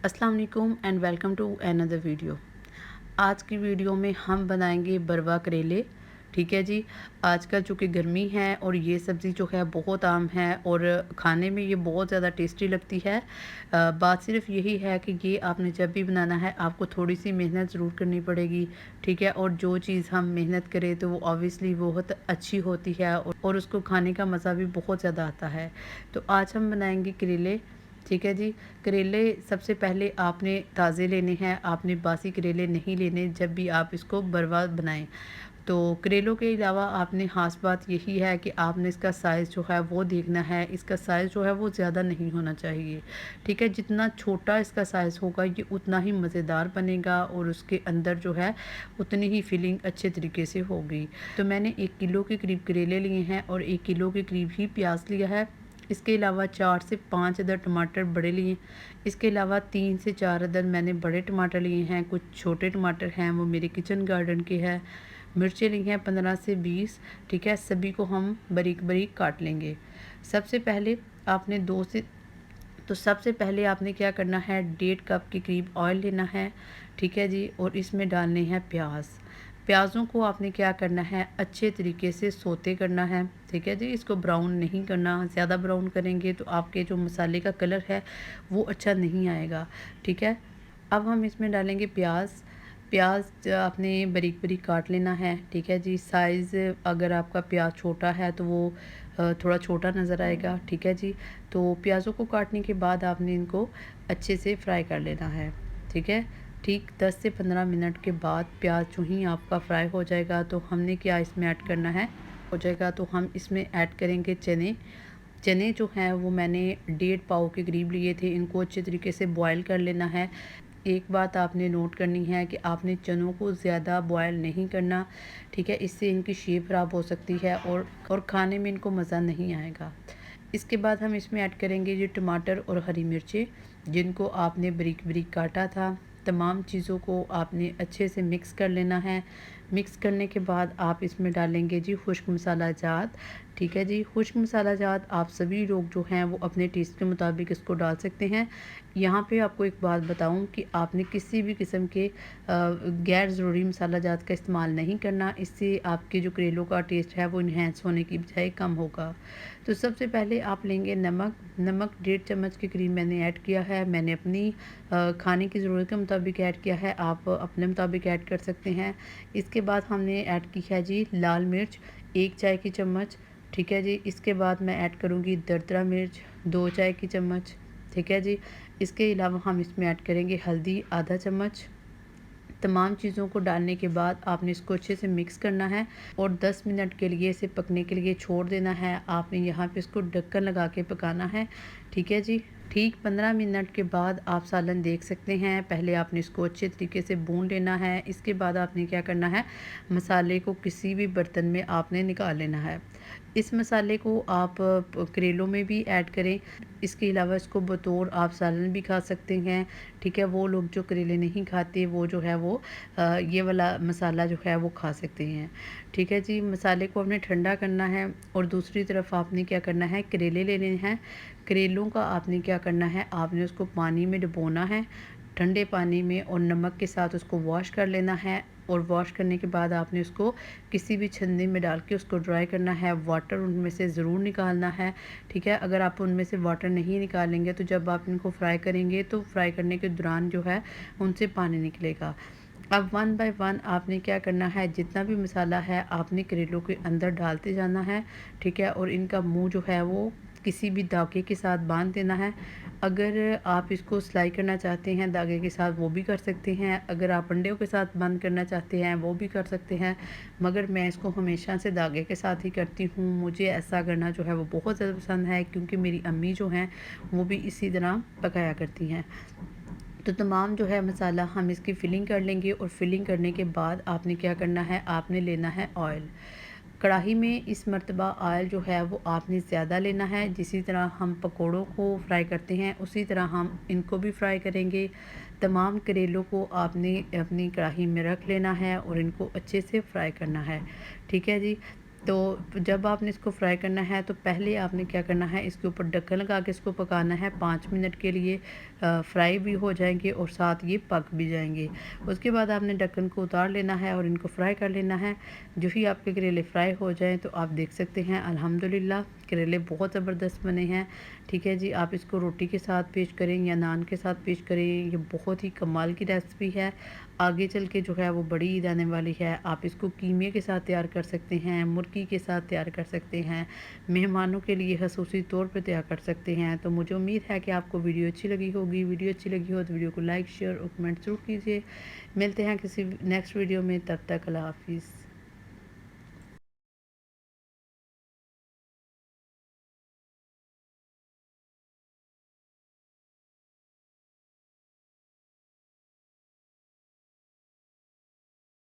अस्सलाम वालेकुम and welcome to another video. आज की वीडियो में हम बनाएंगे बरवा करेले। ठीक है जी। आजकल चूँकि गर्मी है और ये सब्ज़ी जो है बहुत आम है और खाने में ये बहुत ज़्यादा टेस्टी लगती है। बात सिर्फ यही है कि ये आपने जब भी बनाना है आपको थोड़ी सी मेहनत ज़रूर करनी पड़ेगी। ठीक है। और जो चीज़ हम मेहनत करें तो वो ऑब्वियसली बहुत अच्छी होती है और उसको खाने का मज़ा भी बहुत ज़्यादा आता है। तो आज हम बनाएंगे करेले। ठीक है जी। करेले सबसे पहले आपने ताज़े लेने हैं, आपने बासी करेले नहीं लेने जब भी आप इसको बरवा बनाएं। तो करेलों के अलावा आपने ख़ास बात यही है कि आपने इसका साइज़ जो है वो देखना है। इसका साइज़ जो है वो ज़्यादा नहीं होना चाहिए। ठीक है। जितना छोटा इसका साइज़ होगा ये उतना ही मज़ेदार बनेगा और उसके अंदर जो है उतनी ही फीलिंग अच्छे तरीके से होगी। तो मैंने 1 किलो के करीब करेले लिए हैं और 1 किलो के करीब ही प्याज लिया है। इसके अलावा 4 से 5 अदर टमाटर बड़े लिए। इसके अलावा 3 से 4 अदर मैंने बड़े टमाटर लिए हैं। कुछ छोटे टमाटर हैं वो मेरे किचन गार्डन के हैं। मिर्चें ली हैं 15 से 20। ठीक है। सभी को हम बारीक बारीक काट लेंगे। सबसे पहले आपने दो से तो सबसे पहले आपने क्या करना है, 1.5 कप के करीब ऑयल लेना है। ठीक है जी। और इसमें डालने हैं प्याज। प्याज़ों को आपने क्या करना है, अच्छे तरीके से सोते करना है। ठीक है जी। इसको ब्राउन नहीं करना, ज़्यादा ब्राउन करेंगे तो आपके जो मसाले का कलर है वो अच्छा नहीं आएगा। ठीक है। अब हम इसमें डालेंगे प्याज। प्याज आपने बारीक बारीक काट लेना है। ठीक है जी। साइज़ अगर आपका प्याज छोटा है तो वो थोड़ा छोटा नज़र आएगा। ठीक है जी। तो प्याज़ों को काटने के बाद आपने इनको अच्छे से फ्राई कर लेना है। ठीक है। ठीक 10 से 15 मिनट के बाद प्याज जो ही आपका फ्राई हो जाएगा तो हमने क्या इसमें ऐड करना है, हो जाएगा तो हम इसमें ऐड करेंगे चने। चने जो हैं वो मैंने 1.5 पाव के करीब लिए थे। इनको अच्छे तरीके से बॉयल कर लेना है। एक बात आपने नोट करनी है कि आपने चनों को ज़्यादा बॉयल नहीं करना। ठीक है। इससे इनकी शेप ख़राब हो सकती है और खाने में इनको मज़ा नहीं आएगा। इसके बाद हम इसमें ऐड करेंगे ये टमाटर और हरी मिर्चें जिनको आपने बारीक बारीक काटा था। तमाम चीज़ों को आपने अच्छे से मिक्स कर लेना है। मिक्स करने के बाद आप इसमें डालेंगे जी खुश्क मसाला जात। ठीक है जी। खुश्क मसाला जात आप सभी लोग जो हैं वो अपने टेस्ट के मुताबिक इसको डाल सकते हैं। यहाँ पे आपको एक बात बताऊँ कि आपने किसी भी किस्म के गैर ज़रूरी मसाला जात का इस्तेमाल नहीं करना। इससे आपके जो करेलों का टेस्ट है वो इन्हेंस होने की बजाय कम होगा। तो सबसे पहले आप लेंगे नमक। नमक 1.5 चम्मच के करीब मैंने ऐड किया है। मैंने अपनी खाने की ज़रूरत के मुताबिक ऐड किया है, आप अपने मुताबिक ऐड कर सकते हैं। इसके बाद हमने ऐड की है जी लाल मिर्च 1 चाय की चम्मच। ठीक है जी। इसके बाद मैं ऐड करूँगी दरदरा मिर्च 2 चाय की चम्मच। ठीक है जी। इसके अलावा हम इसमें ऐड करेंगे हल्दी आधा चम्मच। तमाम चीज़ों को डालने के बाद आपने इसको अच्छे से मिक्स करना है और 10 मिनट के लिए इसे पकने के लिए छोड़ देना है। आपने यहाँ पे इसको ढक्कन लगा के पकाना है। ठीक है जी। ठीक 15 मिनट के बाद आप सालन देख सकते हैं। पहले आपने इसको अच्छे तरीके से भून लेना है। इसके बाद आपने क्या करना है, मसाले को किसी भी बर्तन में आपने निकाल लेना है। इस मसाले को आप करेलों में भी ऐड करें। इसके अलावा इसको बतौर आप सालन भी खा सकते हैं। ठीक है। वो लोग जो करेले नहीं खाते वो जो है वो ये वाला मसाला जो है वो खा सकते हैं। ठीक है जी। मसाले को आपने ठंडा करना है और दूसरी तरफ आपने क्या करना है, करेले लेने हैं। करेलों का आपने क्या करना है, आपने उसको पानी में डुबोना है, ठंडे पानी में, और नमक के साथ उसको वॉश कर लेना है। और वॉश करने के बाद आपने उसको किसी भी छन्नी में डाल के उसको ड्राई करना है। वाटर उनमें से ज़रूर निकालना है। ठीक है। अगर आप उनमें से वाटर नहीं निकालेंगे तो जब आप इनको फ्राई करेंगे तो फ्राई करने के दौरान जो है उनसे पानी निकलेगा। अब 1 बाय 1 आपने क्या करना है, जितना भी मसाला है आपने करेलों के अंदर डालते जाना है। ठीक है। और इनका मुंह जो है वो किसी भी धागे के साथ बांध देना है। अगर आप इसको सिलाई करना चाहते हैं धागे के साथ वो भी कर सकते हैं। अगर आप अंडों के साथ बंद करना चाहते हैं वो भी कर सकते हैं। मगर मैं इसको हमेशा से धागे के साथ ही करती हूँ। मुझे ऐसा करना जो है वो बहुत ज़्यादा पसंद है क्योंकि मेरी अम्मी जो हैं वो भी इसी तरह पकाया करती हैं। तो तमाम जो है मसाला हम इसकी फ़िलिंग कर लेंगे और फ़िलिंग करने के बाद आपने क्या करना है, आपने लेना है ऑयल। कढ़ाई में इस मर्तबा ऑयल जो है वो आपने ज़्यादा लेना है। जिसी तरह हम पकोड़ों को फ्राई करते हैं उसी तरह हम इनको भी फ्राई करेंगे। तमाम करेलों को आपने अपनी कढ़ाई में रख लेना है और इनको अच्छे से फ्राई करना है। ठीक है जी। तो जब आपने इसको फ्राई करना है तो पहले आपने क्या करना है, इसके ऊपर ढक्कन लगा के इसको पकाना है 5 मिनट के लिए। फ्राई भी हो जाएंगे और साथ ये पक भी जाएंगे। उसके बाद आपने ढक्कन को उतार लेना है और इनको फ्राई कर लेना है। जो ही आपके करेले फ्राई हो जाएं तो आप देख सकते हैं अल्हम्दुलिल्लाह करेले बहुत ज़बरदस्त बने हैं। ठीक है जी, आप इसको रोटी के साथ पेश करें या नान के साथ पेश करें, ये बहुत ही कमाल की रेसिपी है। आगे चल के जो है वो बड़ी ईद आने वाली है। आप इसको कीमे के साथ तैयार कर सकते हैं, मुर्गी के साथ तैयार कर सकते हैं, मेहमानों के लिए खसूसी तौर पे तैयार कर सकते हैं। तो मुझे उम्मीद है कि आपको वीडियो अच्छी लगी होगी। वीडियो अच्छी लगी हो तो वीडियो को लाइक शेयर और कमेंट ज़रूर कीजिए। मिलते हैं किसी नेक्स्ट वीडियो में, तब तक अल्लाह हाफिज़।